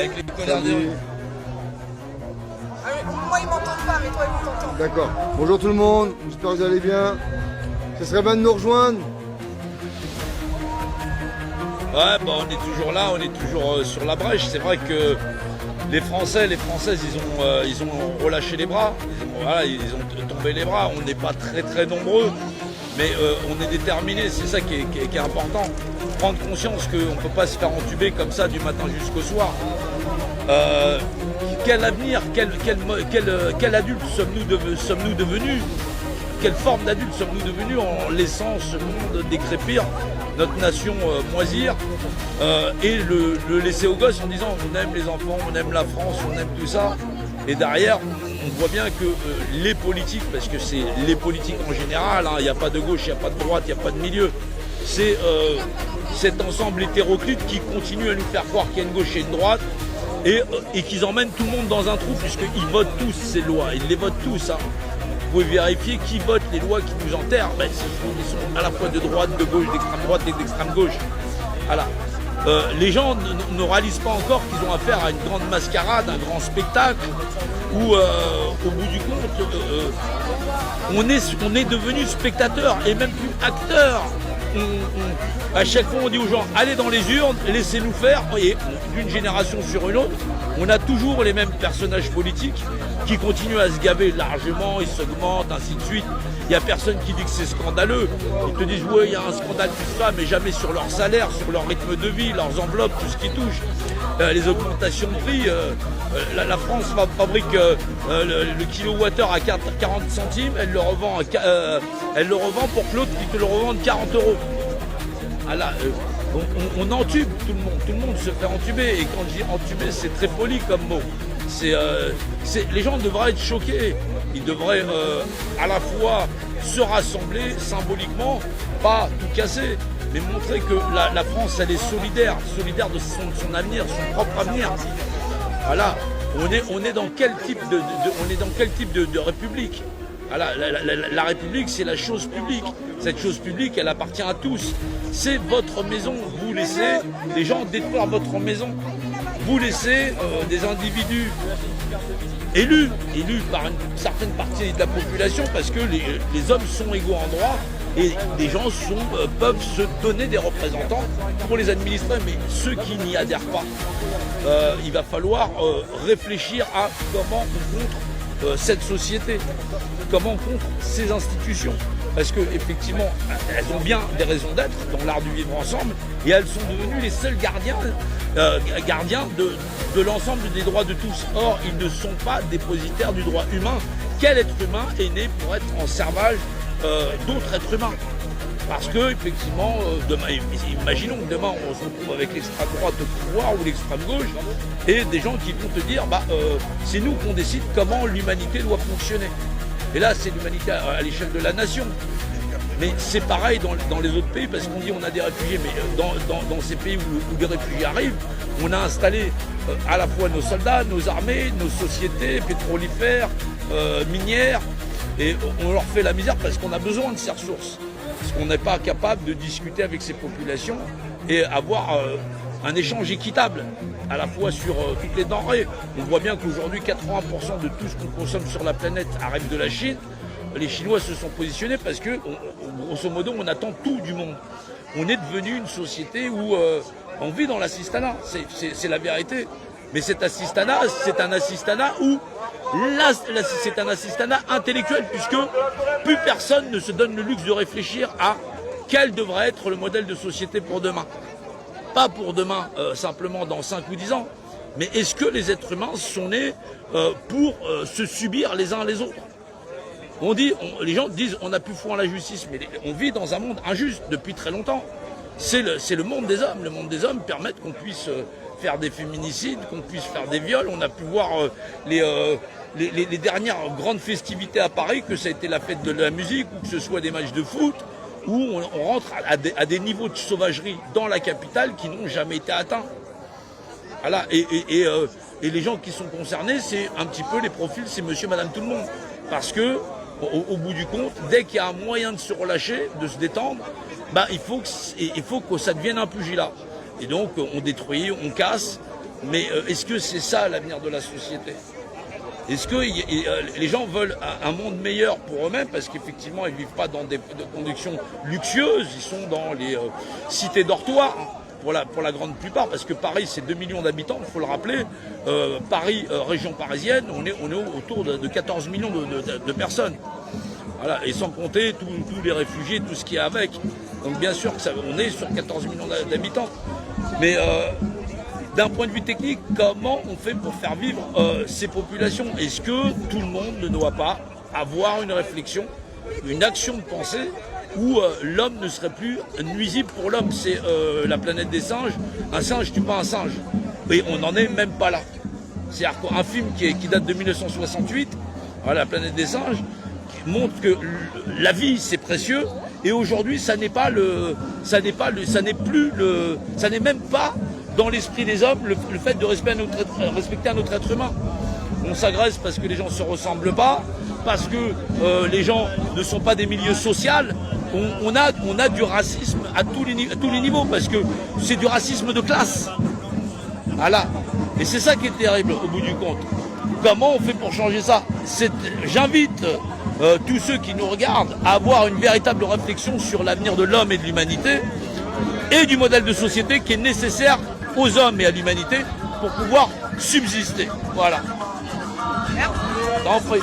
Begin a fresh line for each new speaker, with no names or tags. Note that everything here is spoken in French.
avec les connards des rues.
Moi, ils m'entendent pas, mais toi, ils vont t'entendre.
D'accord. Bonjour tout le monde, j'espère que vous allez bien. Ce serait bien de nous rejoindre.
Ouais, bah on est toujours là, on est toujours sur la brèche. C'est vrai que les Français, les Françaises, ils ont relâché les bras. Ils ont tombé les bras. On n'est pas très nombreux, mais on est déterminés. C'est ça qui est important. Prendre conscience qu'on ne peut pas se faire entuber comme ça du matin jusqu'au soir. Quel avenir, quel adulte sommes-nous devenus? Quelle forme d'adulte sommes-nous devenus en laissant ce monde décrépir, notre nation moisir, et le laisser aux gosses en disant on aime les enfants, on aime la France, on aime tout ça. Et derrière, on voit bien que les politiques, parce que c'est les politiques en général, il n'y a pas de gauche, il n'y a pas de droite, il n'y a pas de milieu, c'est cet ensemble hétéroclite qui continue à nous faire croire qu'il y a une gauche et une droite, et qu'ils emmènent tout le monde dans un trou, puisqu'ils votent tous ces lois, ils les votent tous. Vous pouvez vérifier qui vote les lois qui nous enterrent. Ben, ils sont à la fois de droite, de gauche, d'extrême droite et d'extrême gauche. Voilà. Les gens ne réalisent pas encore qu'ils ont affaire à une grande mascarade, un grand spectacle, où au bout du compte, on est devenu spectateur et même plus acteur. À chaque fois on dit aux gens allez dans les urnes, laissez-nous faire, et d'une génération sur une autre, on a toujours les mêmes personnages politiques qui continuent à se gaver largement, ils s'augmentent, ainsi de suite. Il n'y a personne qui dit que c'est scandaleux. Ils te disent ouais, il y a un scandale, tout ça, mais jamais sur leur salaire, sur leur rythme de vie, leurs enveloppes, tout ce qui touche. Les augmentations de prix, la France fabrique le kilowattheure à 40 centimes, elle le revend pour que l'autre qui te le revende 40 euros. Voilà, on entube tout le monde se fait entuber, et quand je dis entuber, c'est très poli comme mot. Les gens devraient être choqués, ils devraient à la fois se rassembler symboliquement, pas tout casser, mais montrer que la France elle est solidaire de son avenir, son propre avenir. Voilà, on est dans quel type de république? Voilà, la République, c'est la chose publique. Cette chose publique, elle appartient à tous. C'est votre maison. Vous laissez les gens détruire votre maison. Vous laissez des individus élus par une certaine partie de la population, parce que les hommes sont égaux en droit, et les gens peuvent se donner des représentants pour les administrer. Mais ceux qui n'y adhèrent pas, il va falloir réfléchir à comment on contre cette société, comment contre ces institutions, parce qu'effectivement elles ont bien des raisons d'être dans l'art du vivre ensemble, et elles sont devenues les seuls gardiens de l'ensemble des droits de tous. Or ils ne sont pas dépositaires du droit humain. Quel être humain est né pour être en servage d'autres êtres humains? Parce que effectivement, demain, imaginons que demain on se retrouve avec l'extrême droite au pouvoir ou l'extrême gauche, et des gens qui vont te dire c'est nous qu'on décide comment l'humanité doit fonctionner. Et là c'est l'humanité à l'échelle de la nation. Mais c'est pareil dans les autres pays, parce qu'on dit on a des réfugiés, mais dans ces pays où des réfugiés arrivent, on a installé à la fois nos soldats, nos armées, nos sociétés pétrolifères, minières, et on leur fait la misère parce qu'on a besoin de ces ressources. Parce qu'on n'est pas capable de discuter avec ces populations et avoir un échange équitable, à la fois sur toutes les denrées. On voit bien qu'aujourd'hui, 80% de tout ce qu'on consomme sur la planète arrive de la Chine. Les Chinois se sont positionnés parce que, grosso modo, on attend tout du monde. On est devenu une société où on vit dans l'assistanat, c'est la vérité. Mais cet assistanat, c'est un assistanat où c'est un assistanat intellectuel, puisque plus personne ne se donne le luxe de réfléchir à quel devrait être le modèle de société pour demain. Pas pour demain simplement dans 5 ou 10 ans, mais est-ce que les êtres humains sont nés pour se subir les uns les autres? Les gens disent on n'a plus foi en la justice, mais on vit dans un monde injuste depuis très longtemps. C'est le monde des hommes. Le monde des hommes permet qu'on puisse faire des féminicides, qu'on puisse faire des viols. On a pu voir les dernières grandes festivités à Paris, que ça a été la fête de la musique ou que ce soit des matchs de foot, où on rentre à des niveaux de sauvagerie dans la capitale qui n'ont jamais été atteints. Voilà. Et les gens qui sont concernés, c'est un petit peu les profils, c'est monsieur, madame, tout le monde. Parce que au bout du compte, dès qu'il y a un moyen de se relâcher, de se détendre, il faut que ça devienne un pugilat. Et donc on détruit, on casse, Mais est-ce que c'est ça l'avenir de la société? Est-ce que les gens veulent un monde meilleur pour eux-mêmes parce qu'effectivement ils ne vivent pas dans des conditions luxueuses, ils sont dans les cités dortoirs pour la grande plupart, parce que Paris c'est 2 millions d'habitants, il faut le rappeler. Paris, région parisienne, on est autour de 14 millions de personnes. Voilà, et sans compter tous les réfugiés, tout ce qu'il y a avec. Donc bien sûr que on est sur 14 millions d'habitants. Mais d'un point de vue technique, comment on fait pour faire vivre ces populations? Est-ce que tout le monde ne doit pas avoir une réflexion, une action de pensée où l'homme ne serait plus nuisible pour l'homme? C'est la planète des singes. Un singe tue pas un singe. Et on n'en est même pas là. C'est-à-dire qu'un film qui date de 1968, voilà, la planète des singes, montre que la vie c'est précieux. Et aujourd'hui, ça n'est même pas dans l'esprit des hommes le fait de respecter un autre être humain. On s'agresse parce que les gens ne se ressemblent pas, parce que les gens ne sont pas des milieux sociaux. On a du racisme à tous les niveaux, parce que c'est du racisme de classe. Voilà. Et c'est ça qui est terrible au bout du compte. Comment on fait pour changer ça? J'invite tous ceux qui nous regardent à avoir une véritable réflexion sur l'avenir de l'homme et de l'humanité et du modèle de société qui est nécessaire aux hommes et à l'humanité pour pouvoir subsister. Voilà. T'en prie.